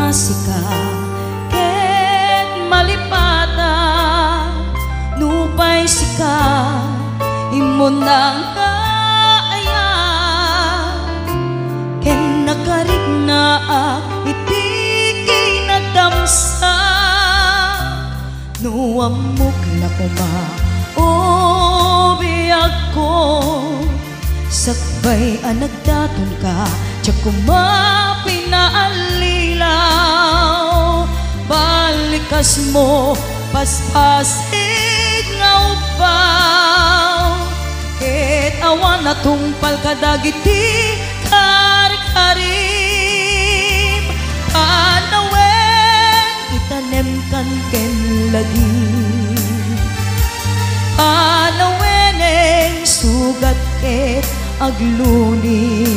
masika ket malipata nupay sika imo nang kaaya ken nakarigna iti kinadamsa nuamok na kuma o biyag ko sakbay anagdaton ka tiyak kuma pinaalilaw balikas mo paspasig nga upaw ket awan na tungpal kadagiti karikarim panawen itanem kan ken lagi panaweneng sugat ket agluni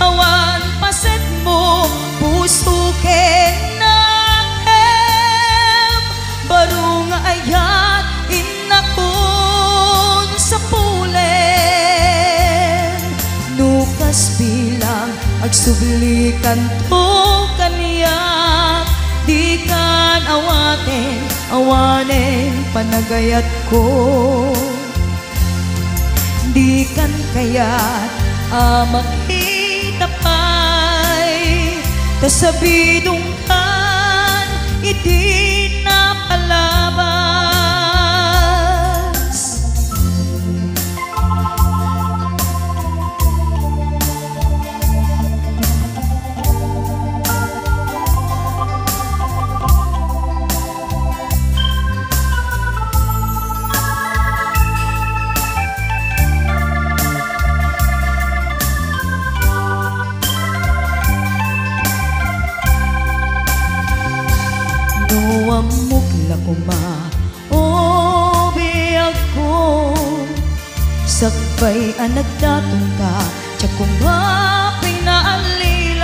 awan paset mo puso ken nakem baro nga ayat inakon sa pulen nukas bilang agsublikan to kaniya di kan awanen panagayat ko di kan kayat makita pa'y tasabidong kan iti napalabas nuamok na kuma o biyag ko sakbay anagdaton ka tiyak kuma pinaalilaw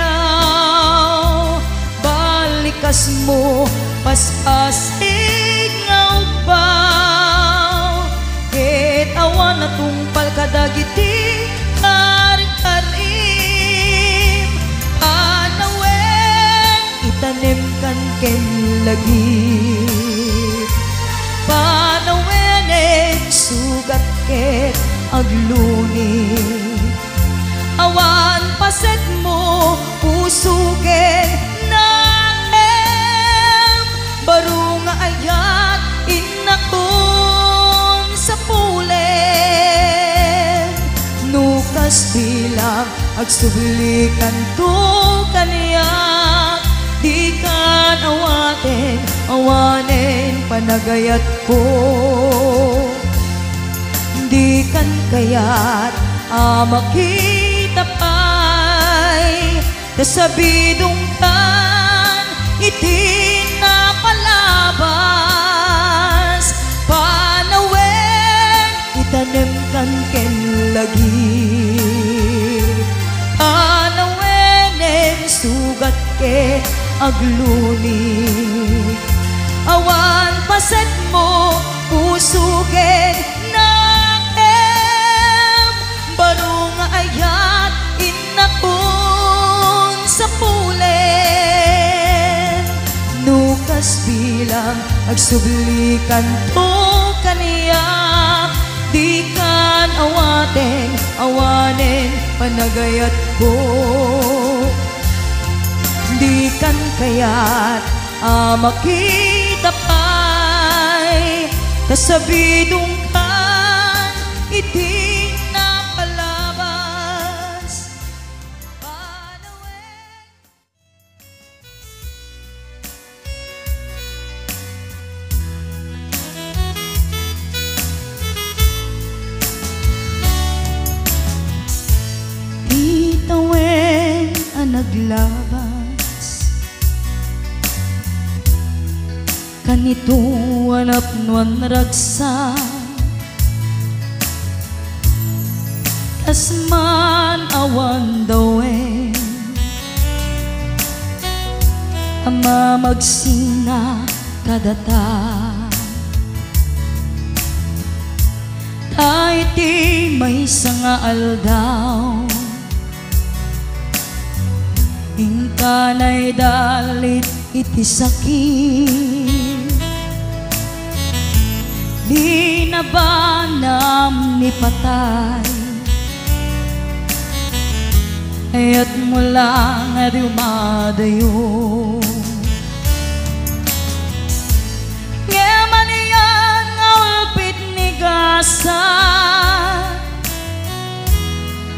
balikas mo paspasig nga upaw ket awan na tungpal kadagiti karikarim panawen itanem kan ken lagi panaweneng sugat ket agluni awan paset mo puso ken naem baro nga ayat inakon sa pulen nukas bilang agsublikan to kaniya di kan awanen panagayat ko di kan kayat makita pa'y tasabidong kan iti napalabas panawen itanem kan ken lagi panaweneng sugat ket agluni awan paset mo puso ken nakem baro nga ayat inakon sa pulen nukas bilang agsublikan to kaniya di kan awanen panagayat ko di kan kayat makita pa'y tasabidong kan iti napalabas panawen. Itawen ang naglabas kanito anap nuan ragsa kasman awan dawen ama magsina kadata kahit di may sanga aldaw kanay dalit iti sakit. Di na ba nam ni patay, ayat mo lang at umadayo. Ngaman iyan nga ulpit ni gasa,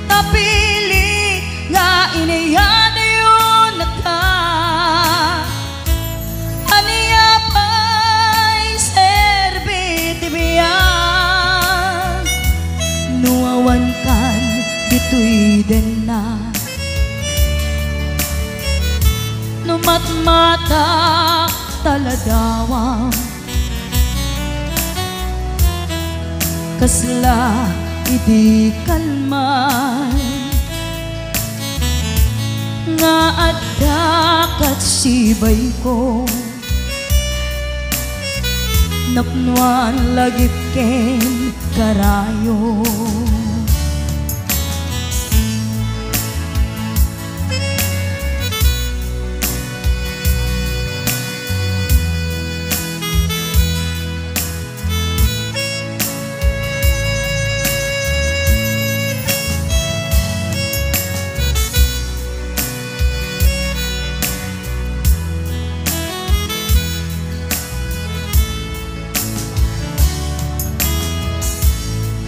tapili nga iniyan yun naka. Aniya pa'y serbit ibiyan, nuawan kan dito'y den na. Numatmata taladawang kasla idi kalman, nga adda kat sibay ko napnuan lagip ken karayo.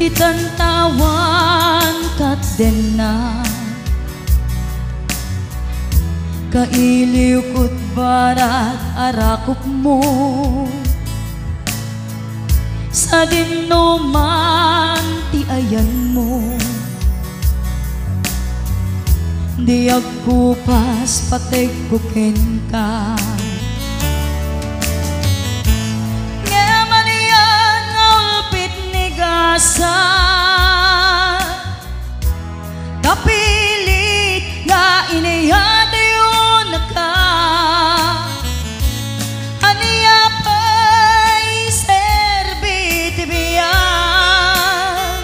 Itantawan kat den na, kailiw ko't barat arakop mo, sa dinuman ti ayan mo. Di agkupas pateg kuken ka, asa kapilit nga iniyada yun naka. Aniya pa'y serbit ibiyan,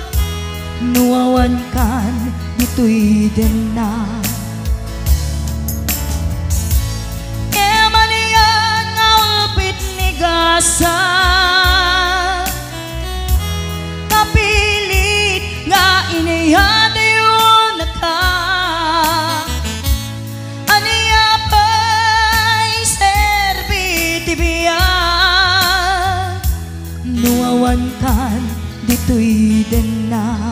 nuawan kan dito'y den na. Emaniyan nga ulpit ni gasa, iniyada yun naka. Aniya pa'y serbit ibiyan, nuawan kan dito'y den na.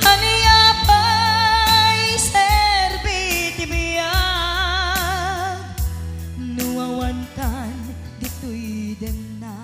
Aniya pa'y serbit ibiyan, nuawan kan dito'y den na.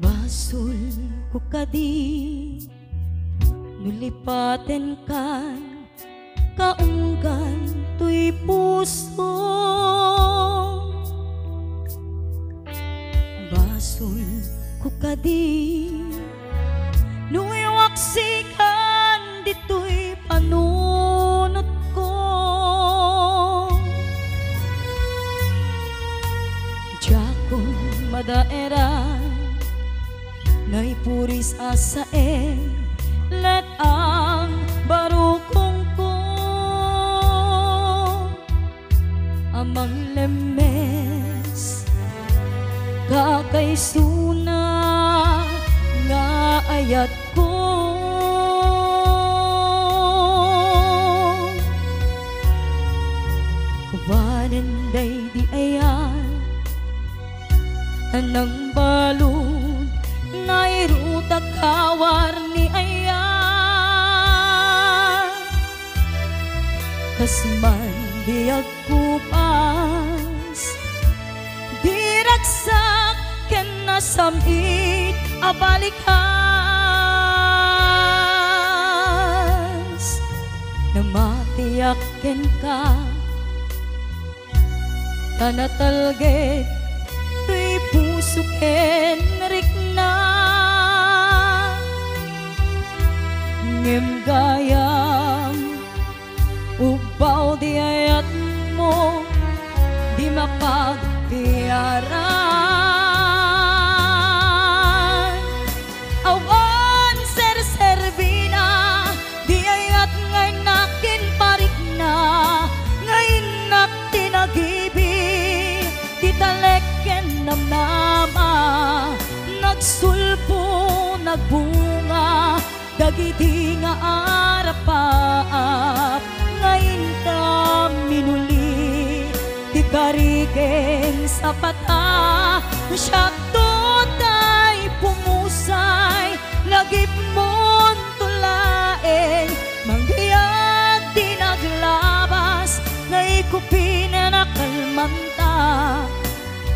Basul ko kadi nulipaten kan kaunggan tuy puso. Basul ko kadi nuiwaksikan dito'y panunot ko. Jakon madaeran naipuris asae let ang barukong ko amang lemes kakaisuna nga ayat ko. Kubanenday di ayan anang balon nairuta kawar ni ayan, kasman di agkupas diraksak ken nasamit abalikan. yakken ka tanatalget tuy puso ken rikna ngem gayam ubaw di ayat mo di mapagtiaran awan ser-servina di ayat ngay nakin parik na ngayon nak tinagibi di taleken namnama nagsulpo nagbunga dagiti nga arapaap ngayon ta minuli di kariken sa pata siya tay pumusay lagip mon tulaen manggayag di naglabas na ikupina na kalmanta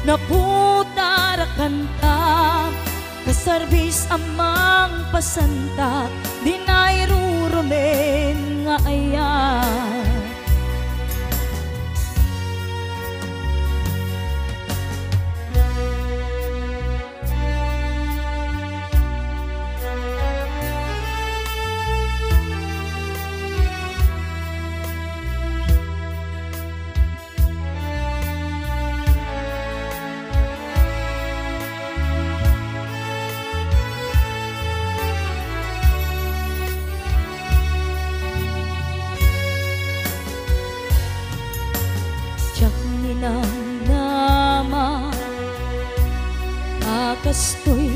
na putarakan ta kasarbis amang pasantak di nairurumen nga ayan nama akastoy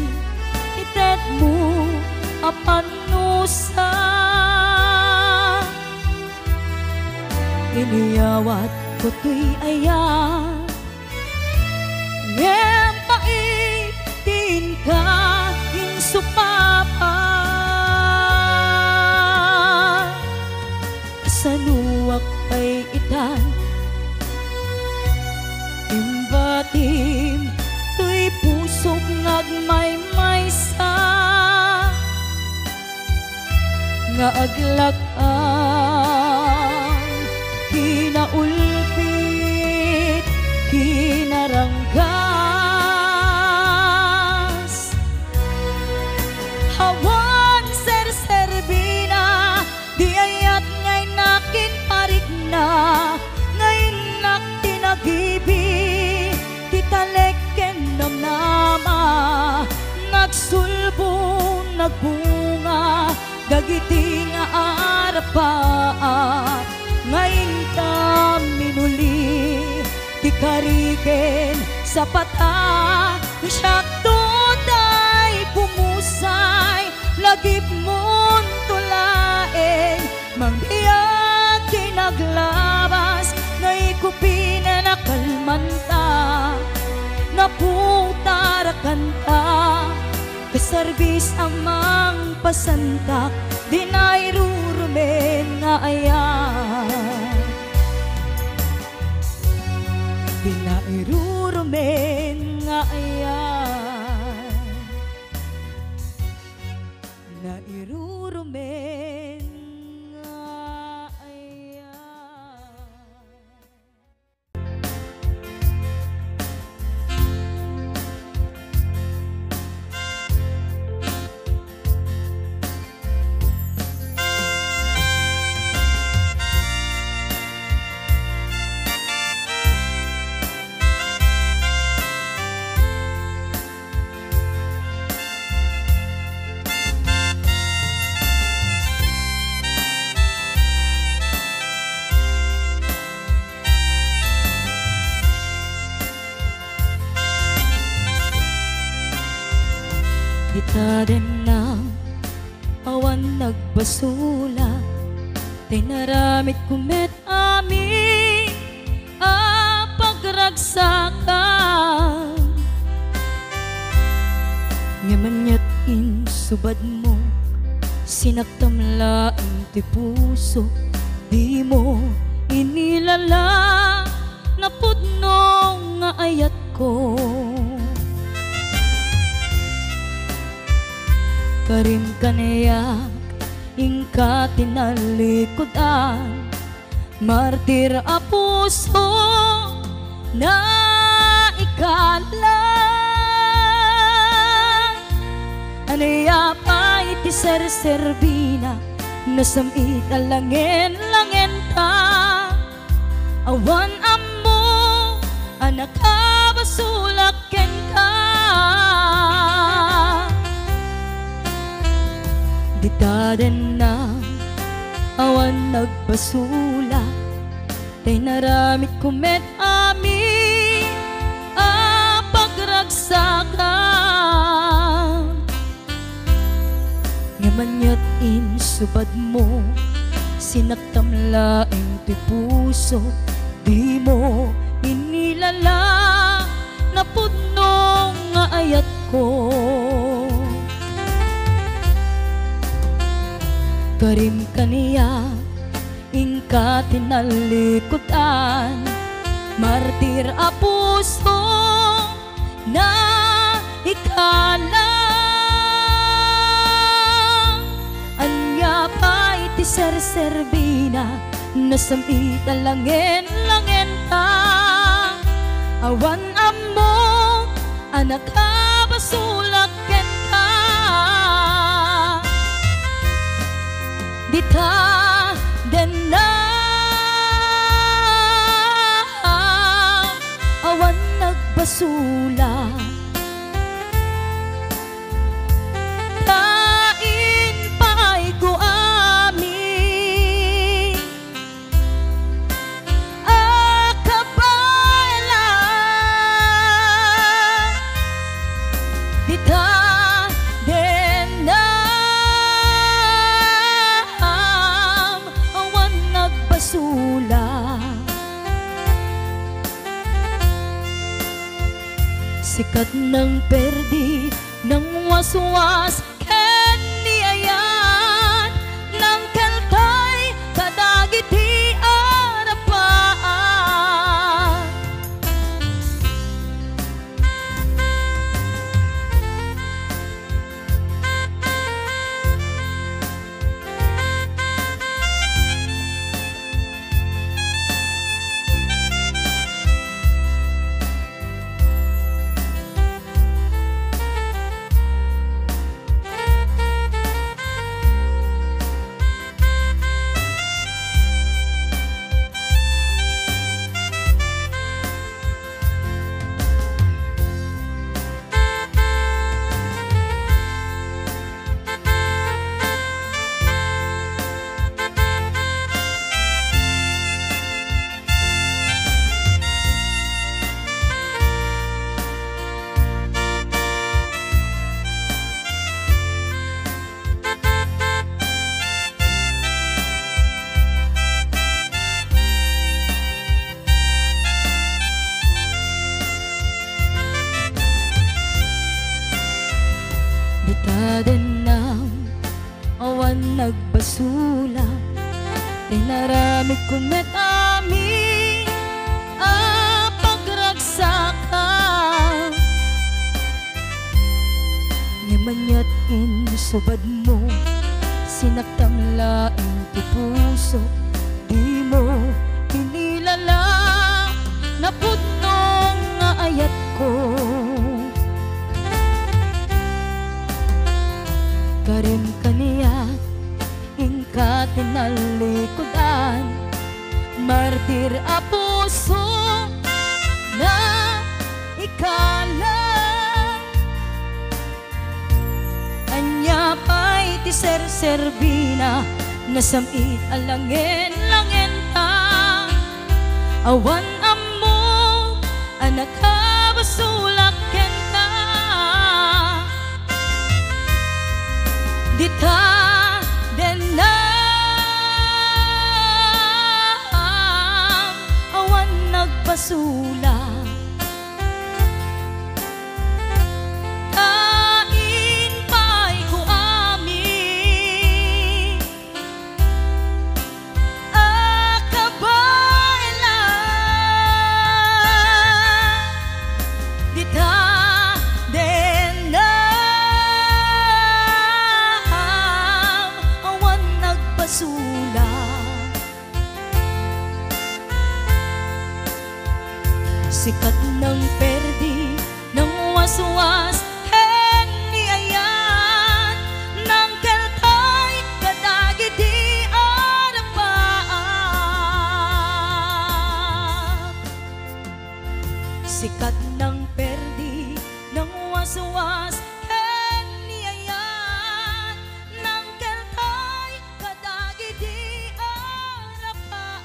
itet mo apanusa iniyawat ko tuy ayan ngem paitin ka insupapa kasanuak ay itan imbatim tuy pusok ngagmaymaysa nga aglakan kinaulpit kinaranggas hawan ser-servina di ayat ngay nakin parik na ngayon nak tinagibi taleken namnama nagsulbo nagbunga dagiti nga arapaat ngayon ta minuli di kariken sa pata siya tay pumusay lagip mon tulaen manggayag di naglabas na ikupina na kalmanta naputarakan ta kasarbis amang pasantak di nairurumen nga ayan di nairurumen nga ayan nairurumen nga ayan. Kita din ng awan nagbasula tinaramit kumet amin pagragsakan ngamanyat insubad mo sinaktamlaan ti puso di mo inilala napudno nga ayat ko karim kanayak ingka tinalikodan Martir a puso na ikalan, anaya pa iti serserbina, nasamit alangin-langin ta. Awan amo anak abasulaken ka, ditaden na awan nagbasula, tay naramit kumet amin a pagragsakan. Ngamanyat insubad mo, sinaktamlaeng ti puso, di mo inilala na pudno nga ayat ko. Karim kaniya ingka tinalikutan, martir a puso na ikalang, anya pa iti serserbina, nasamit alangin-langin ta. Awan amo anak abasulaken ka, dita den na awan nagbasula, tain pa'y ko amin akabaila, dita den na awan nagbasula. Sikat ng perdi ng waswas ken niayan, ng keltay kadagiti arapaan. Ditaden na awan nagbasula, tinaramid kumet amin a pagragsakan. Ngamanyat insubad mo, sinaktamlaeng ti puso, di mo inilala na pudno nga ayat ko. Karim kaniya ingka tinalikudan, martir a puso na ikalang, anya pa iti serserbina, nasamit alangin-langin ta. Awan amo anak abasulaken ka, dita den na awan nagbasula, tain pa'y ko amin akabaila, waswas ken niyayan nang keltay kadagi di arapaan.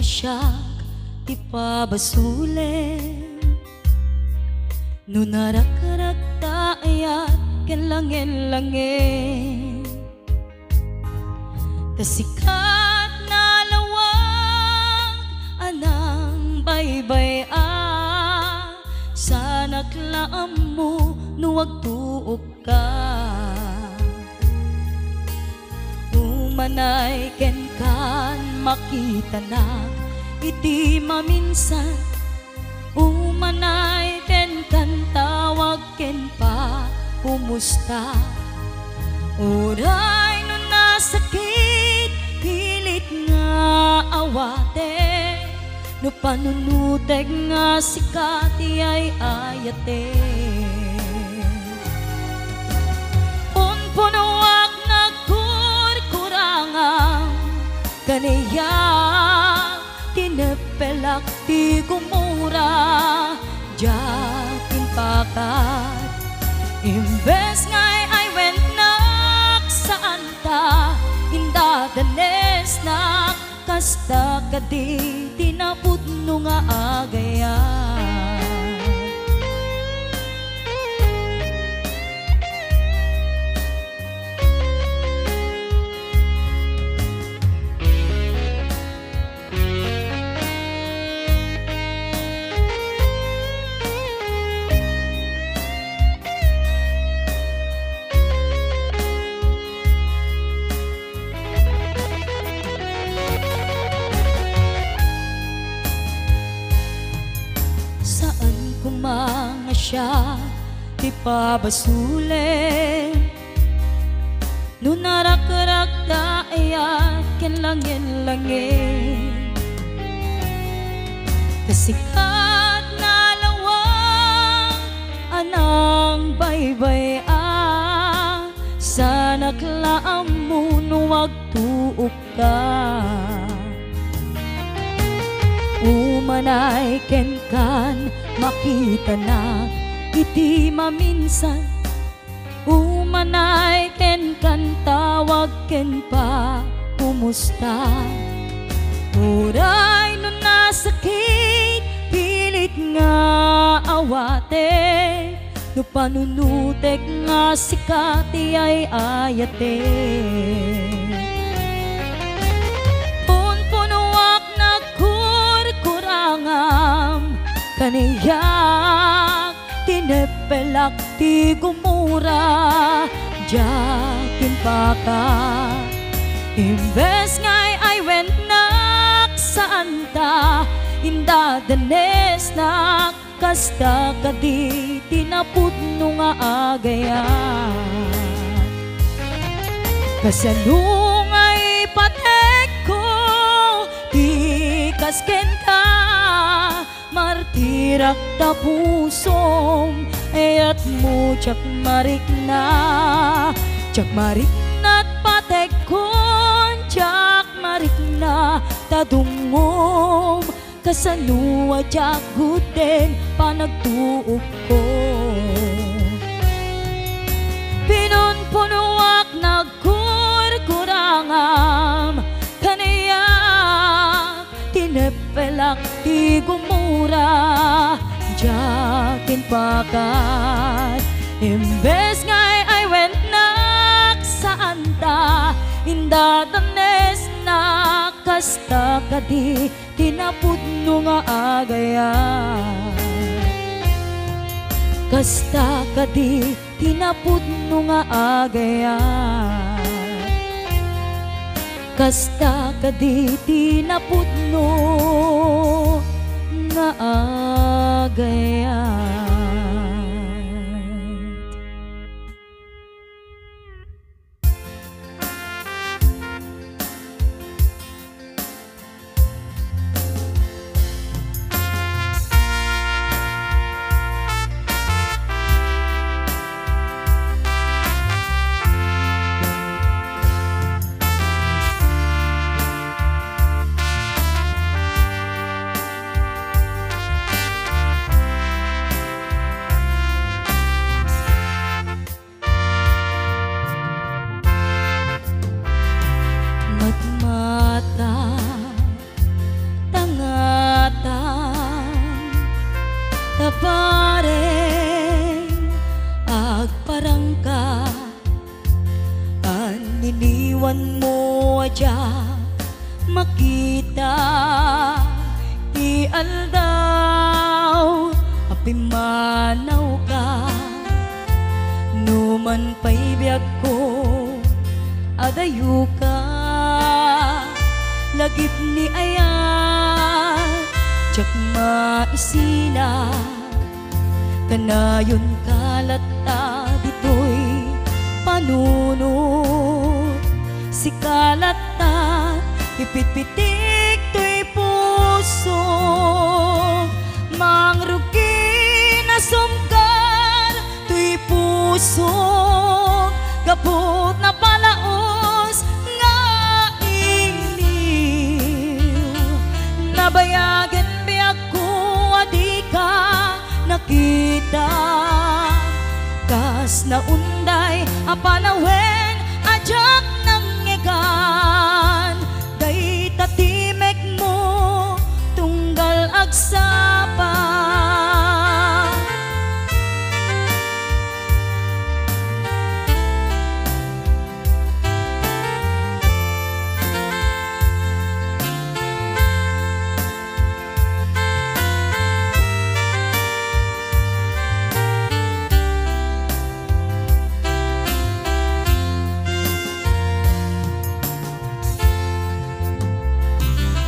Siyak ipabasulen nunararak taayat ken langin-langin tasikat na lawag anang baybay sa naklaam mo nuwag tuog ka umanay ken kan makita na iti maminsan umanay ken kan tawag ken pa kumusta oray no nasakit pilit nga awate no panunuteg nga sikati ay ayate punpunuak nagkurkurangang kaniyak tinepelak ti gumura jakin pakat imbes ngay ay wenak saan ta inda danes nak kasta kadi tinapudno nga agayan. Mga siya ipabasulen nunararak taayat ken langin-langin kasikat na lawang anang baybay sa naklaam mo nuwag tuog ka umanay ken kan makita na iti maminsan umanay ken kan tawag ken pa kumusta oray no nasakit pilit nga awate no panunutek nga sikati ay ayate punpunuak nagkurkurangam kaniyak tinepelak ti gumura jakin paka imbes ngay ay wenak saan ta inda danes nak kasta kadi tinapudno nga agayan kasalungay patek ko di kasken ka martirak ta pusom ayat mo jak marik na at patek kon jak marik na tadungom kasanua jak guden panagtuog ko pinunpunuak nagkurkurangam kaniyak tinepelak ti gumura jakin pakat imbes ngay ay wenak saan ta inda tanes na kasta kadi tinapudno nga agayan kasta kadi tinapudno nga agayan kasta kadi tinapudno agayat. Matmata tangatan tabareng agparangka aniniwan mo adya makita ti aldaw apimanaw ka numan pa'y biyag ko adayu ka lagip ni ayat jak maisina kanayon kalata ditoy panunod si kalata ipitpitik to'y puso mangrugi na sumkar to'y puso gabot na palaos nga iliw nabayagan biyak ko adi ka nakita kas na unday apanawen ajak nang ngegan day tatimek mo tunggal agsapa.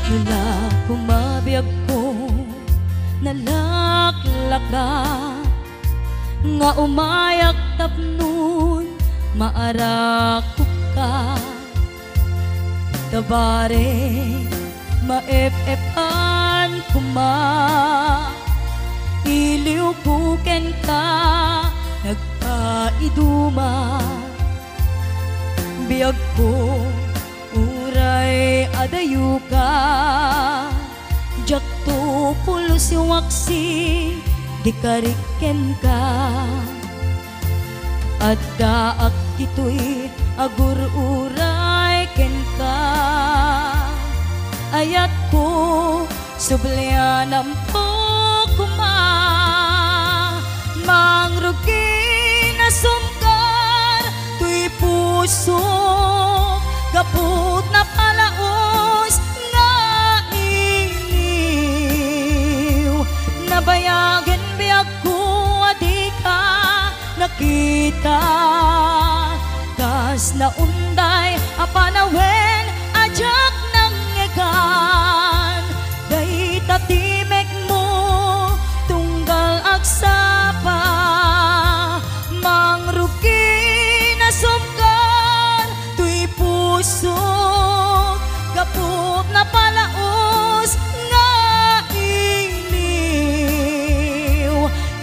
Nala kumabiyag ko nalaklaka nga umayak tapnon maarakop ka tabare maep-epan kuma iliw kuken ka nagpaiduma biyag ko uray adayu ka jak to pulos waksi di kariken ka at daak ito'y agur uray ken ka ayat ko sublianam po kuma mangrugi na sumkar to'y puso gaput na palaos nga iliw nabayagan biyak ko adi ka nakita kas na unday apanawen ajak nang ngegan day tatimek mo tunggal agsapa mangrugi na sumkar to'y puso gapot na palaos nga iliw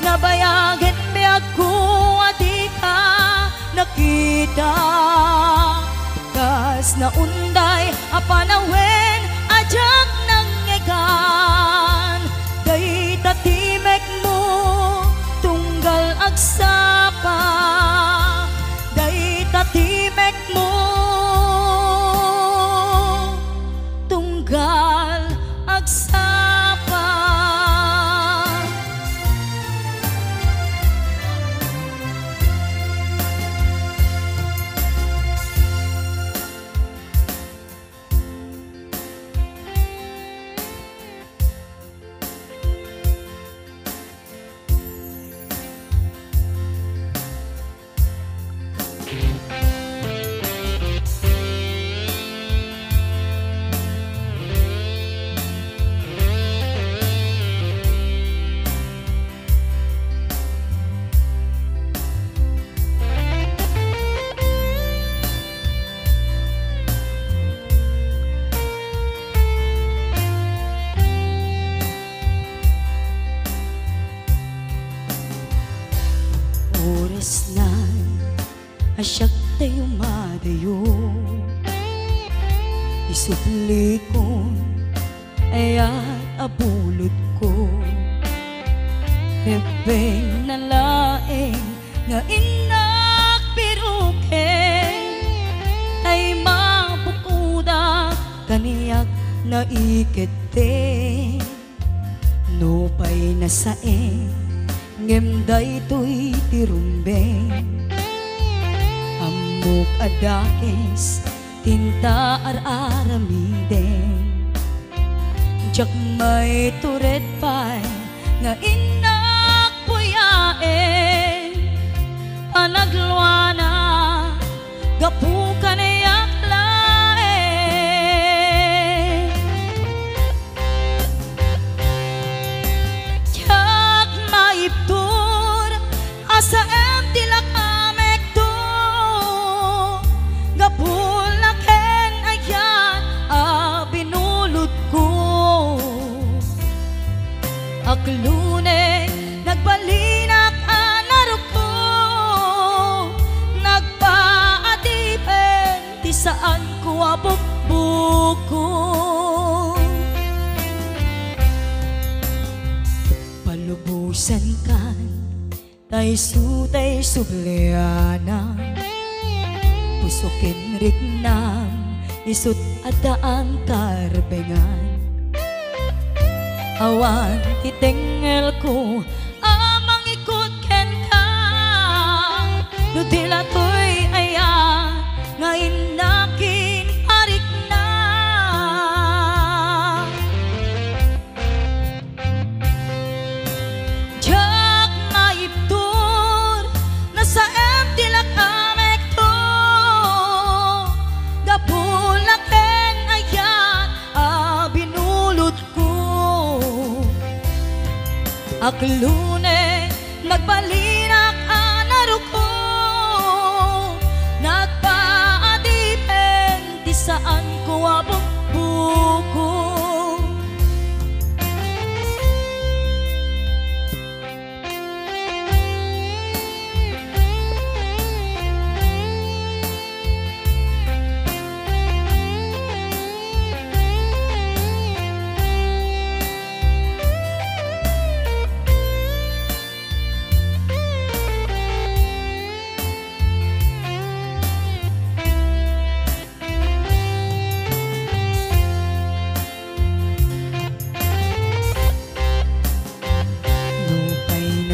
nabayagan biyak ko adi ka nakita kas na unday apanawen ajak nang ngegan day tatimek mo tunggal agsapa day tatimek mo tunggal agsapa. asyak tayo madayo. Isupli ko ayat abulot ko. Hebeng na laeng nga inak piruken ay mapukuda kaniyak na ikete. No pa'y nasaeng ngemday to'y tirumbeng. Amok adakes tinta ar-aramiden. Jak may turet pa'y nga inak puyaen. Panagluana gapukan ayak laen. Jak maiptur asa em tilak amek to. Gapulaken ayan binulot ko. Aklune nagbalinak anaro ko. Nagpaadipen ti saan ko abukbuko. Palubusan kan tay sutay subleana. Pusukin rignam isut adaan karbengan. Awan titengel ko amang ikot ken ka. Nutila to'y ayan nga inakin arik na. Jak maiptur nasa em tilak amek to. Gapulaken ayan binulot ko. Aklune nagbalinak anaro ko. Nagpaadipen di saan ko abukbuko.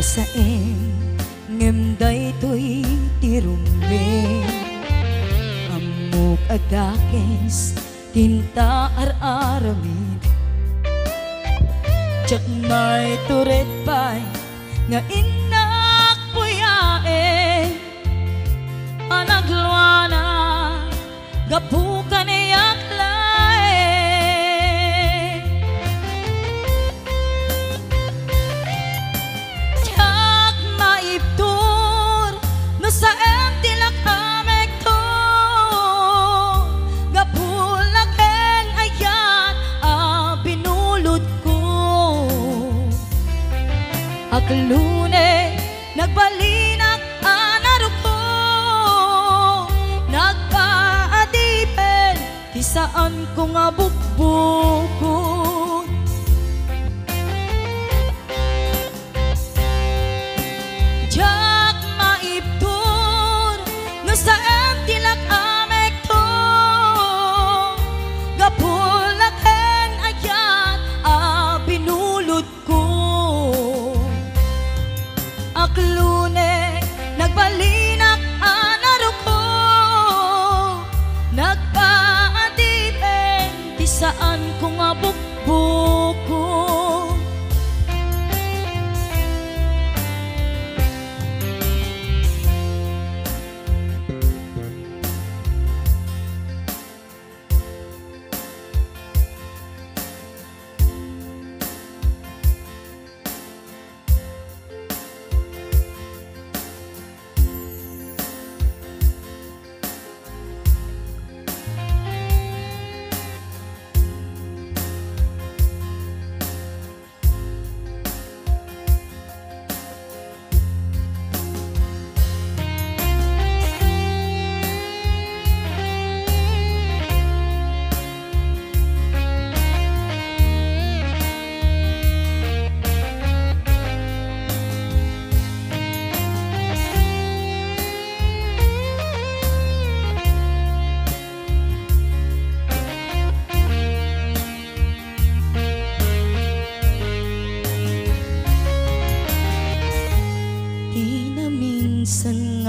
Saeng ngemday to'y tirumbeng. Amok adakes tinta ar-aramid. Jak may turet pa'y nga inak puyaen. Panagluana gapukan ayak laen. Sa em tilak amek to. Gapulaken ayan binulot ko. Aklune nagbalinak anaro ko. Nagpaadipen di saan ko nga bukbuko. Sa em tilak amek to. Gapulaken ayan binulot ko. Aklune nagbalinak anaro ko. Nagpaadipen di saan ko nga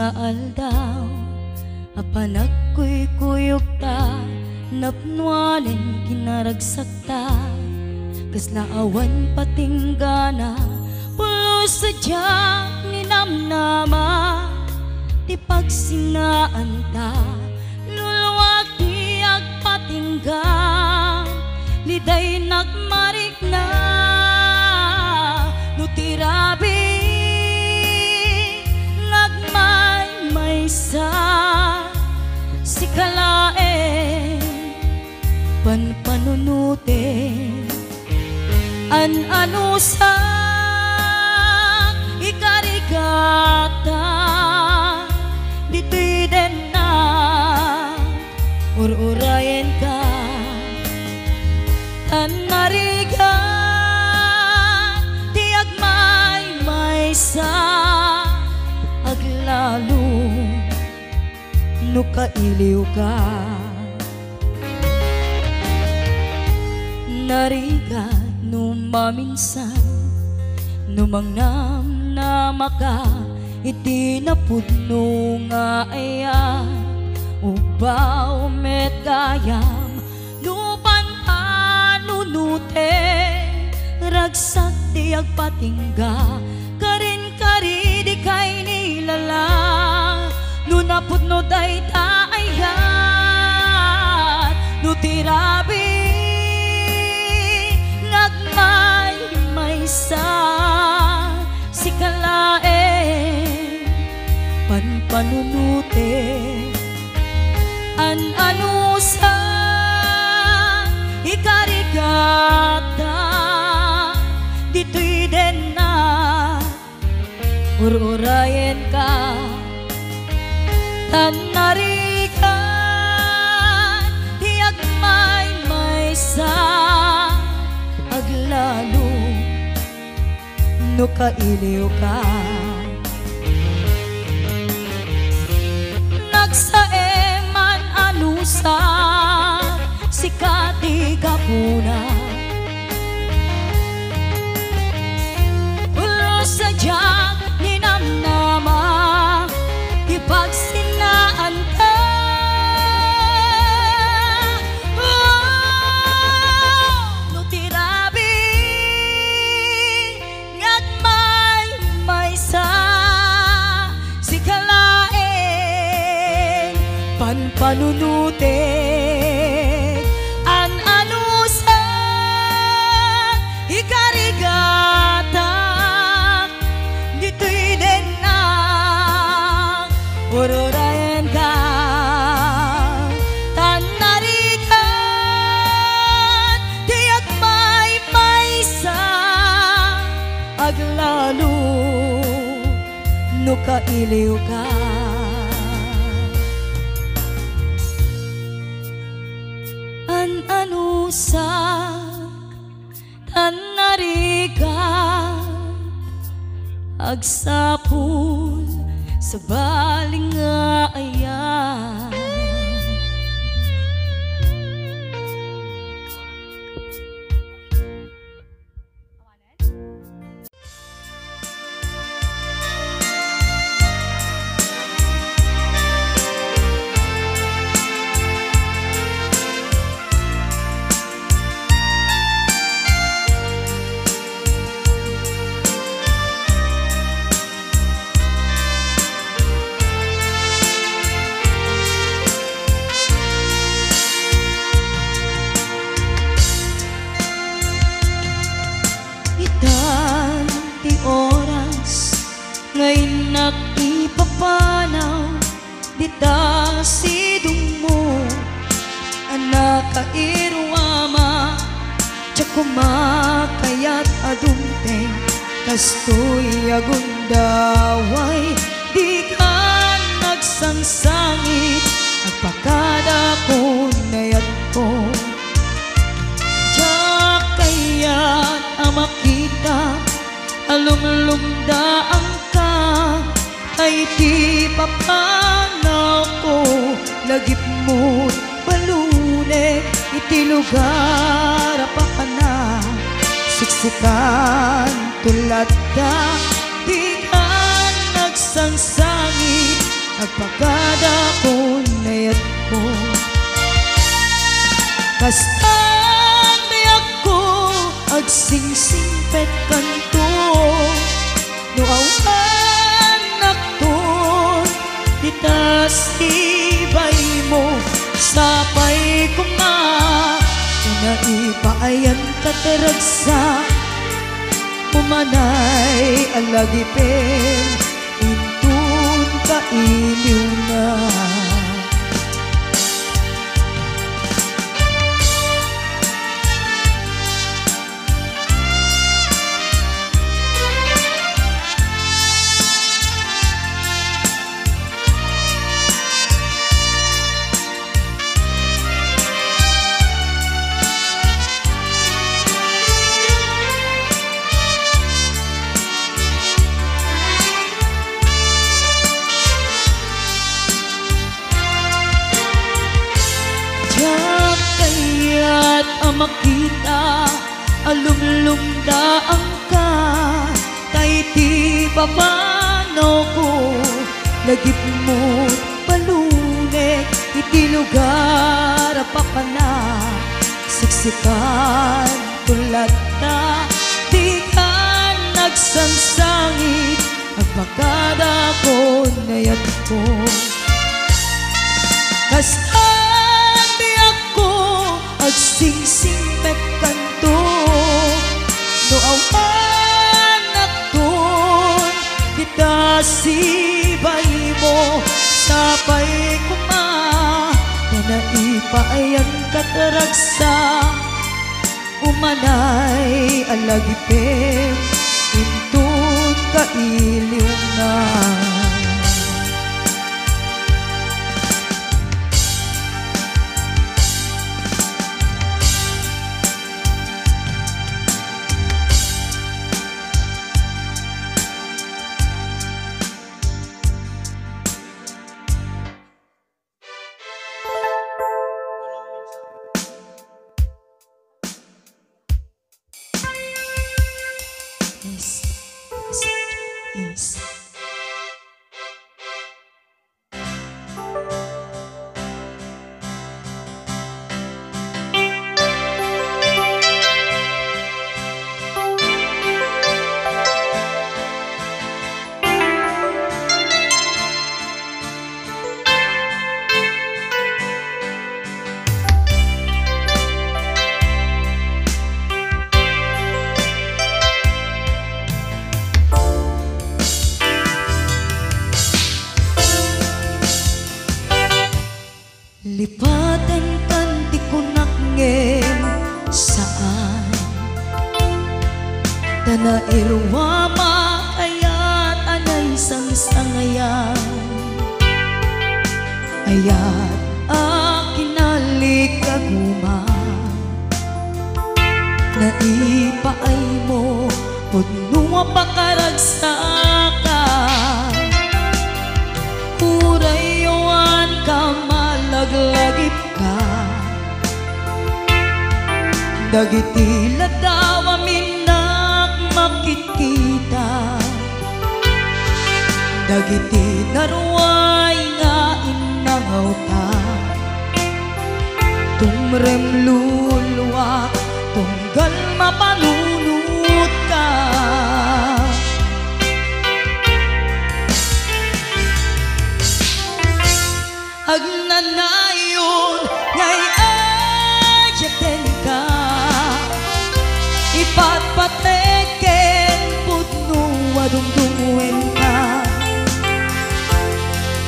nga aldaw apan ako'y kuyog ta napnualan kinaragsak ta kasla awan patinggana pulos sa diyak ni namnama di pagsinaan ta luluwag di agpatinggan liday nagmarik na nutirabi nagmay-maysa si kalae panpanunute an-ano sa ikarigata dito'y din na ur-urayan ka tanarigan di agmay-maysa aglalo no kailiw ka nariga no maminsan no mangnam na maka itinapudno nga aya ubaw met gayam lupan panunute ragsak di agpatingga karin kari di kay nilala nunapudno day taayat nutirabi nagmay-maysa si kalae panpanunute an-ano sa ikarigata dito'y din na ur-urayan ka tanarigan di agmay-maysa aglalo no kailiw ka nagsaeman anusa si katigapuna ulo sa diyak ni namnama ipagsinaan ka no tirabi nagmay-maysa si kalae panpanunute an-ano sa ikarigata dito'y din na ur-urayan ka tanarigan di agmay-maysa aglalo no kailiw ka an-ano sa tanarigan agsapul sa baling nga ayan ngayon nakipapanaw dita sidong mo anak kairwama tsa kumakayat adunteng kastoy agundaway di ka nagsangsangit agpakada ko nayat ko tsa kayat amakita alumlumdaan ka ay di papanaw ko lagip mo balune iti lugar pa ka na siksikan tulad ka di ka nagsangsangit agpagada ko nayat ko kastang dayak ko agsingsingpet kanto no awan nakton ditas ibay mo sapay ko nga na ipaayan kataragsa umanay alagipin intun kailiw na makita alumlumdaang ka tay ti papano ko lagip mo palunek iti lugar papana siksikan tulad na di ka nagsangsangit agpagada ko nayat ko kastan di ako agsingsingpet kanto no awan nakton kita sibay mo sapay kuma na ipaayan kataragsa umanay alagipin intun kailiw na Yes. Lipatan kanti ko nakngem saan Tana irwama ayat anay sang-sangayan Ayat akinalik kaguman Naipaay mo Pudnua pakaragsakan Urayawan ka malaglagip ka Dagiti ladaw aminak makikita Dagiti naruay nga inangaw ta Tumrem luluwa tunggal mapanunut ka Agnanayon ngay ayaten ka Ipatpateken putno adungdungwen ka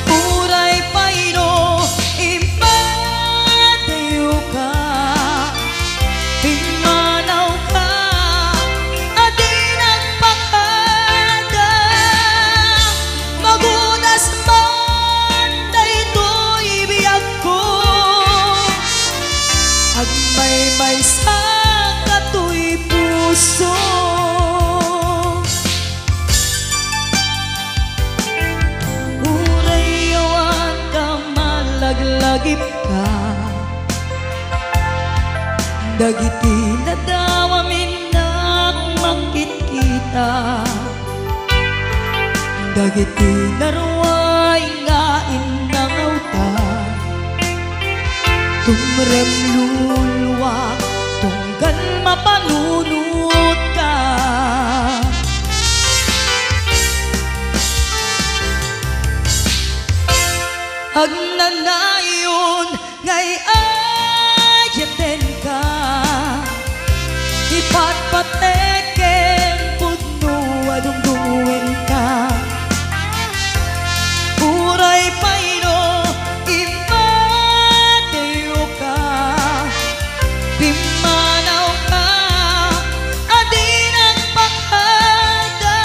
Uray payno impatayo ka Pimanaw ka adi nagpakada Magunas man daytoy biyag ko Agmay-may sa katoy puso Urayawan ka malaglagip ka Dagiti ladaw aminak makikita Dagiti naruay nga Imrem luluwa tunggal mapanunod ka. Ang nanayon ngay ayaten ka, ipatpateken pudno adungduwen ka. Uray payno imateo ka, pimanaw ka, adin ang pakada.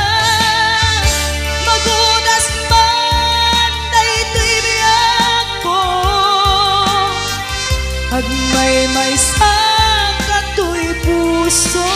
Magudas man daytoy biyak ko, agmay-may sa katoy puso.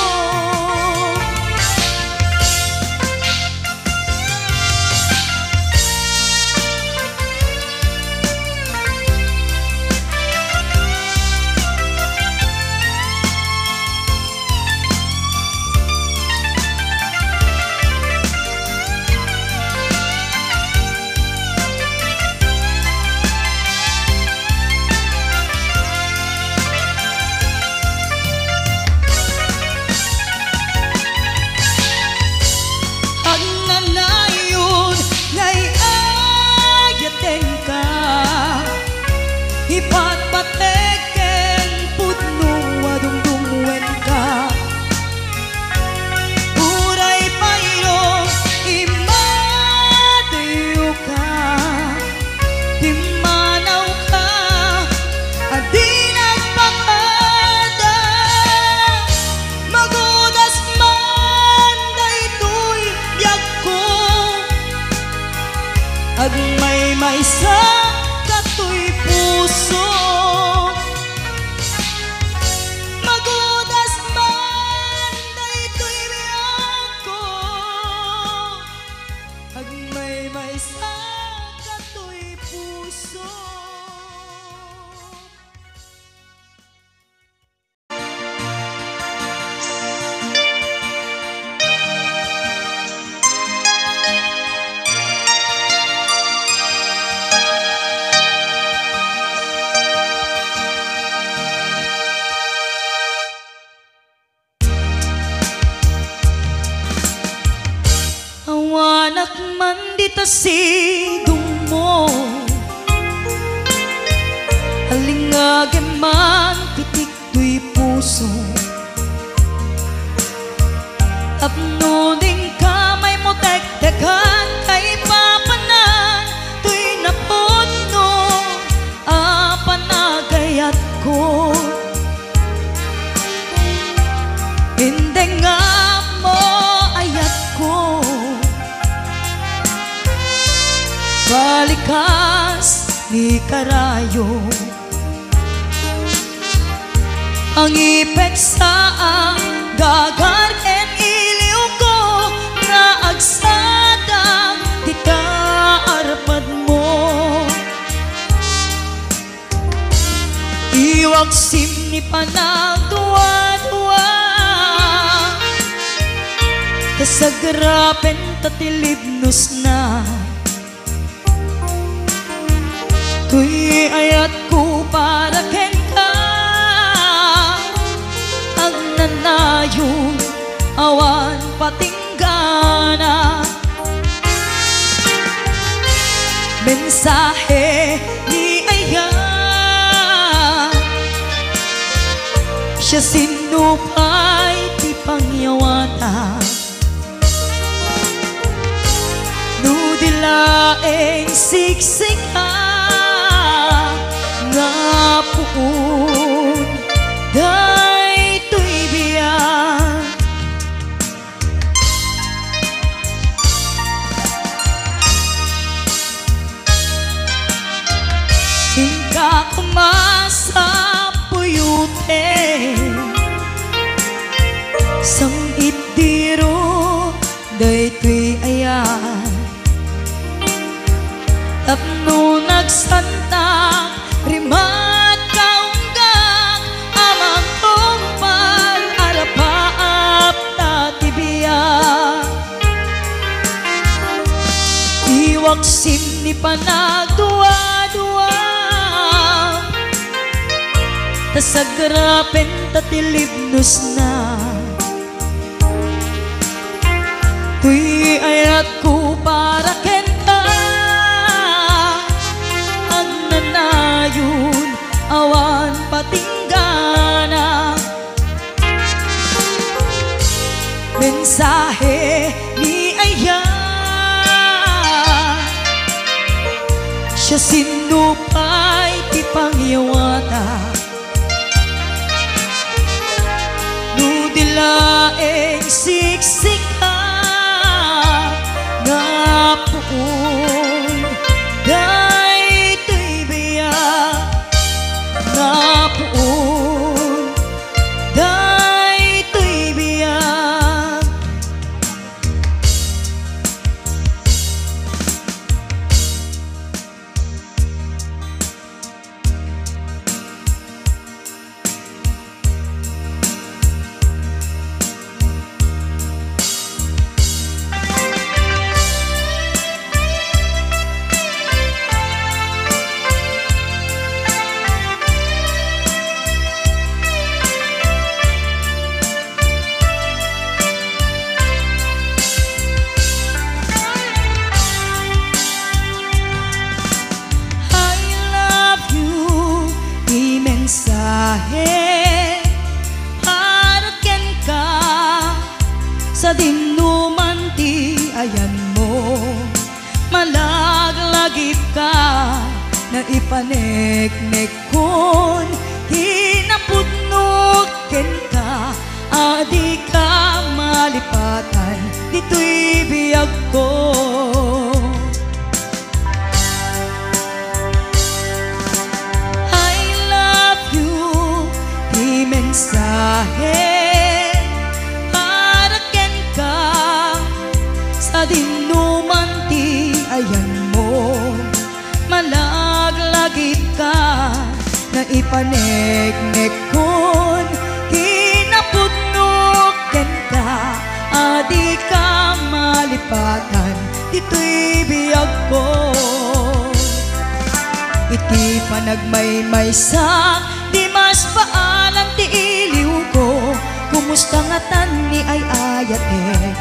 Ipatpateken pudno adungdungwen ka. Uray payno imateo ka, pimanaw ka, adin ang pakada. Magudas man daytoy biyak ko, agmay-may sa katoy puso. Magudas man daytoy biyak ko, agmay-may sa katoy puso. Awanak man dita sidong mo, alingage man pitik tuy puso. Tapno ding kamay mo tektekan kay papanan tuy napodno apanagayat ko. Hindi nga mo ayat ko, balikas ni karayo. Ang ipek sa ang gagar ken iliw ko, nga agsada di ka arpad mo. Iwagsim ni panagduwa-duwa, kasagrapen tatilibnos na. Tuy ayat ko para ken ka, ang nanayon awan patinggana. Mensahe ni ayat, siya sinupay ti pangyawata. Nudilaeng siksika nga puun daytoy biyak. Hingga kumasa puyute, sang itdiro daytoy ayan. Tapno nagsantak rimat kaunggak, amang tungpal arapaap tatibiyak. Iwaksim ni panagduwa-duwa, tasagrapen tatilibnos na. Tuy ayat ko para kenta ang nanayon awan patinggana. Mensahe ni Aya siya sinupay ti pangyawata nudilaeng siksika nga puon daytoy biyak nga puon daytoy biyak. Mensahe para ken ka sa dinuman ti ayan mo, malaglagip ka na ipaneknek kon hinapudnog ken ka adi ka malipatan dito'y biyag ko. Mensahe para ken ka sa dinuman ti ayan mo, malaglagip ka na ipaneknek kon hinapudnog ken ka adi ka malipatan dito'y biyag ko. Iti panagmaymaysa di mas paalam ti iliw ko, kumusta nga tan ni ay ayatek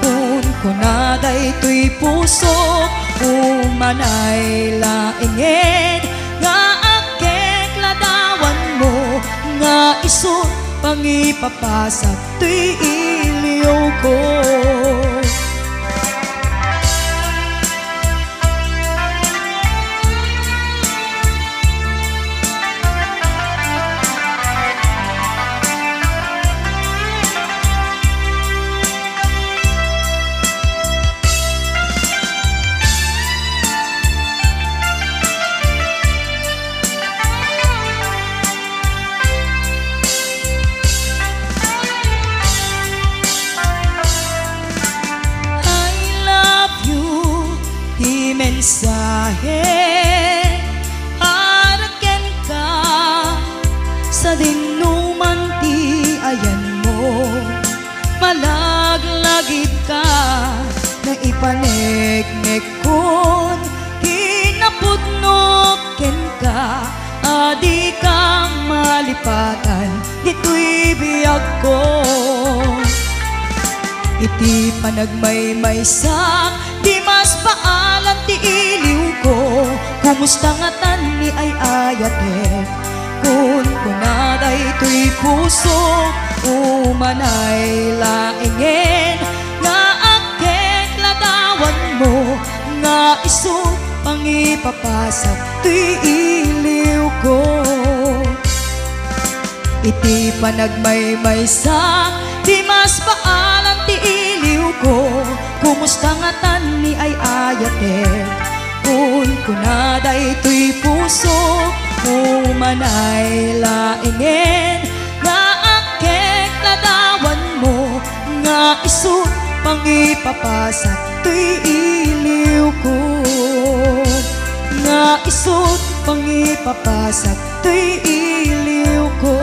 kun kunaday to'y puso umanay laingin nga akek ladawan mo nga iso pangipapasak to'y iliw ko. Mensahe para ken ka sa dinuman ti ayan mo, malaglagip ka na ipaneknek kon hinapudnog ken ka adi ka malipatan dito'y biyag ko. Iti panagmaymaysa di mas paalam ti iliw ko, kumusta nga tan ni ay ayatek kun kunaday to'y puso umanay laingin nga akek ladawan mo nga iso pangipapasak to'y iliw ko. Iti panagmaymaysa di mas paalam ti iliw ko, kumusta nga tan ni ay ayatek kun kunaday to'y puso umanay laingin nga akek ladawan mo nga iso pangipapasak to'y iliw ko, nga iso pangipapasak to'y iliw ko.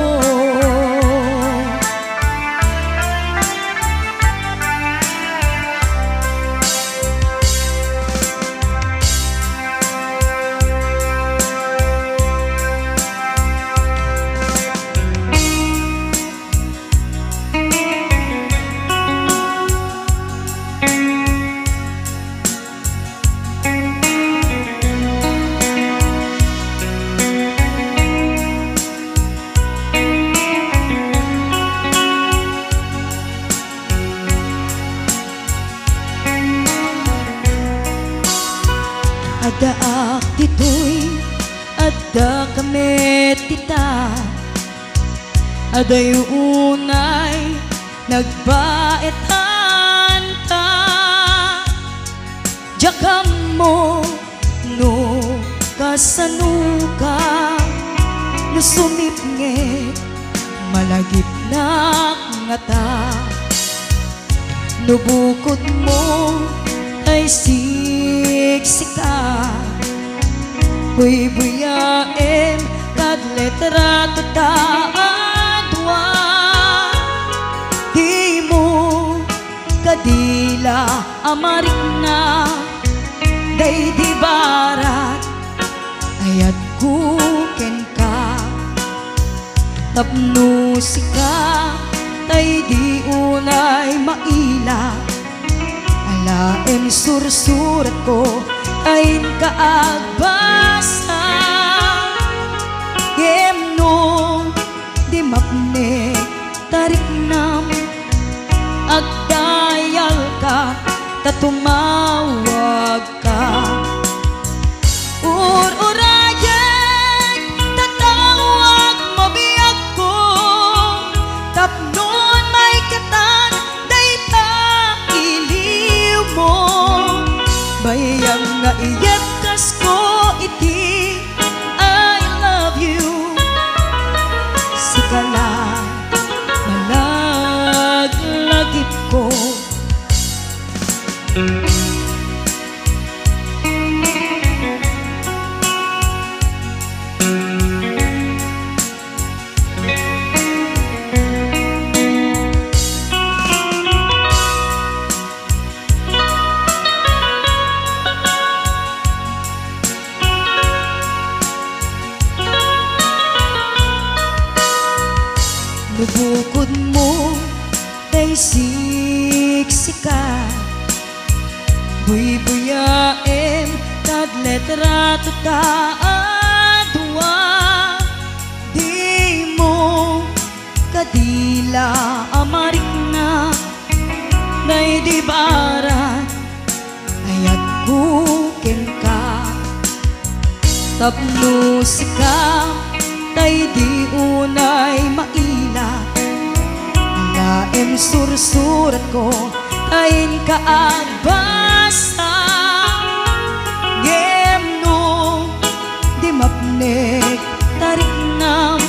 Daak dito'y adda kami tita, aday unay nagbaetan ta. Jakam mo no kasanuka, no sumipnget malagip na ngata. No bukod mo ay siksika, buy-buyaem kad letra tataadwa. Di mo kadila amarik na, day di barat ayat kuken ka. Tapno sika tay di unay maila, alaem sursurat ko ayin kaagbasa. Yemno di mapne tarik nam agdayal ka, tatumawag ka. Ur-urayan tatawag mabiyag ko, tapnon may katan dayta iliw mo. Bayang nga iyat kas ko iti I love you. Sikala malaglagip ko. Nubukod mo tay siksika, buy-buyaem kad letra tataadwa. Di mo kadila amarik na, day di barat ayat kuken ka. Tapno sika tay di unay maila, alaem sursurat ko ayin kaagbasa. Gemno di mapnek tarik nam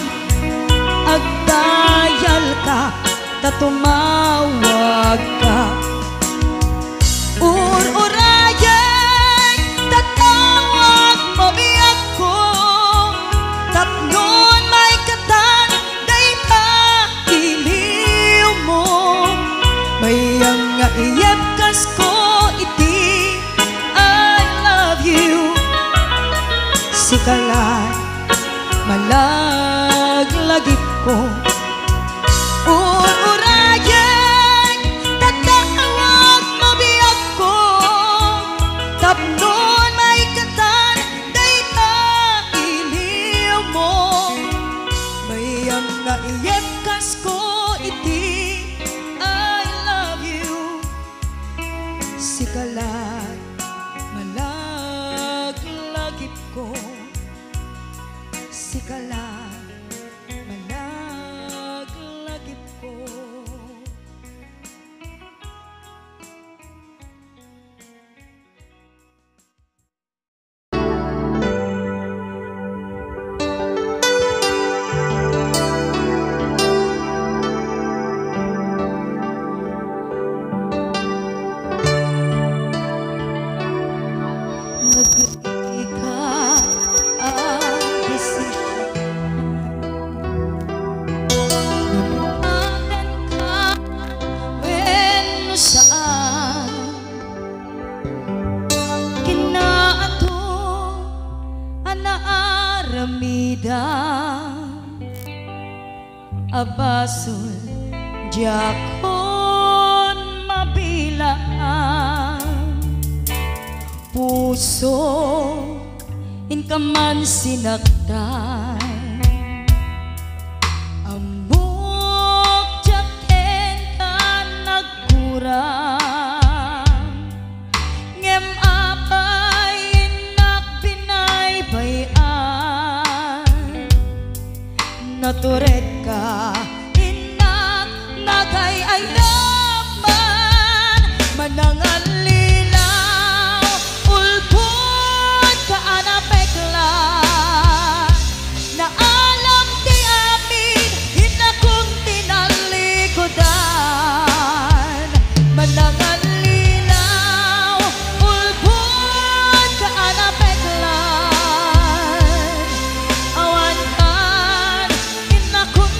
agdayal ka, tatumawag ka. Ur-urayan tatawag mabiyag ko, tapnon may katan dayta iliw mo. Bayang nga iyap kas ko iti I love you. Sikala malaglagip ko. Ur-urayan tatawag mabiyag ko, tapnon may katan dayta iliw mo. Bayang nga iyap kas ko iti I love you. Sikala malaglagip ko. Sikala malaglagip ko. Abasul jakon mabilaan, puso in ka man sinaktan. Amok jaken ka nagkurang, ngem apay nak manangan lilaw ulpot ka anapekla na alam di amin hinakong tinalikodan manangan lilaw ulpot ka anapeklan awan kan hinakong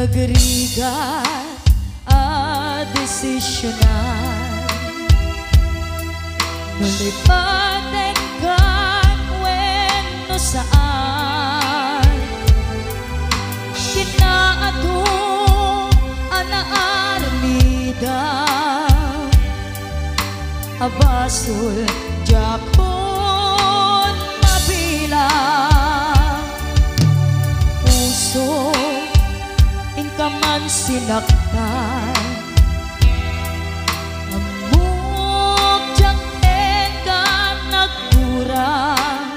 nagrigat a desisyonan nulipaten kan wenno saan kinaato anaarmida abasul jakon mabilang puso kaman sinaktan amok jaken ka nagkurang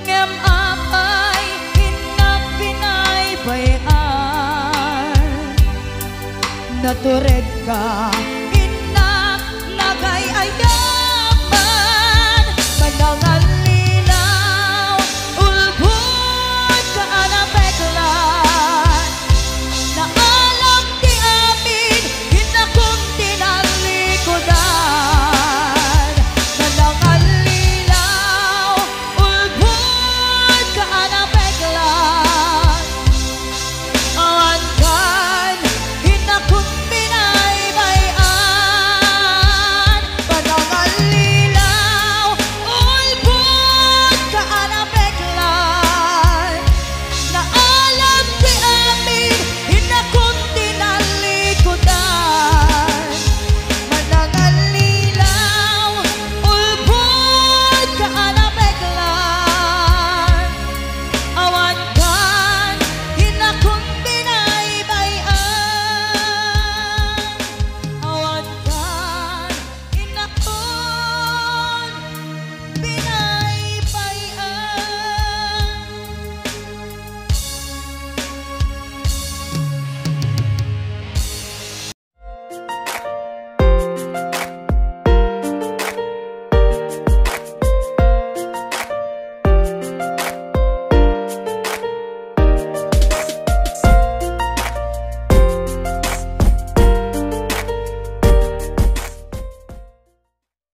ngem apay hinapinay bayan natured ka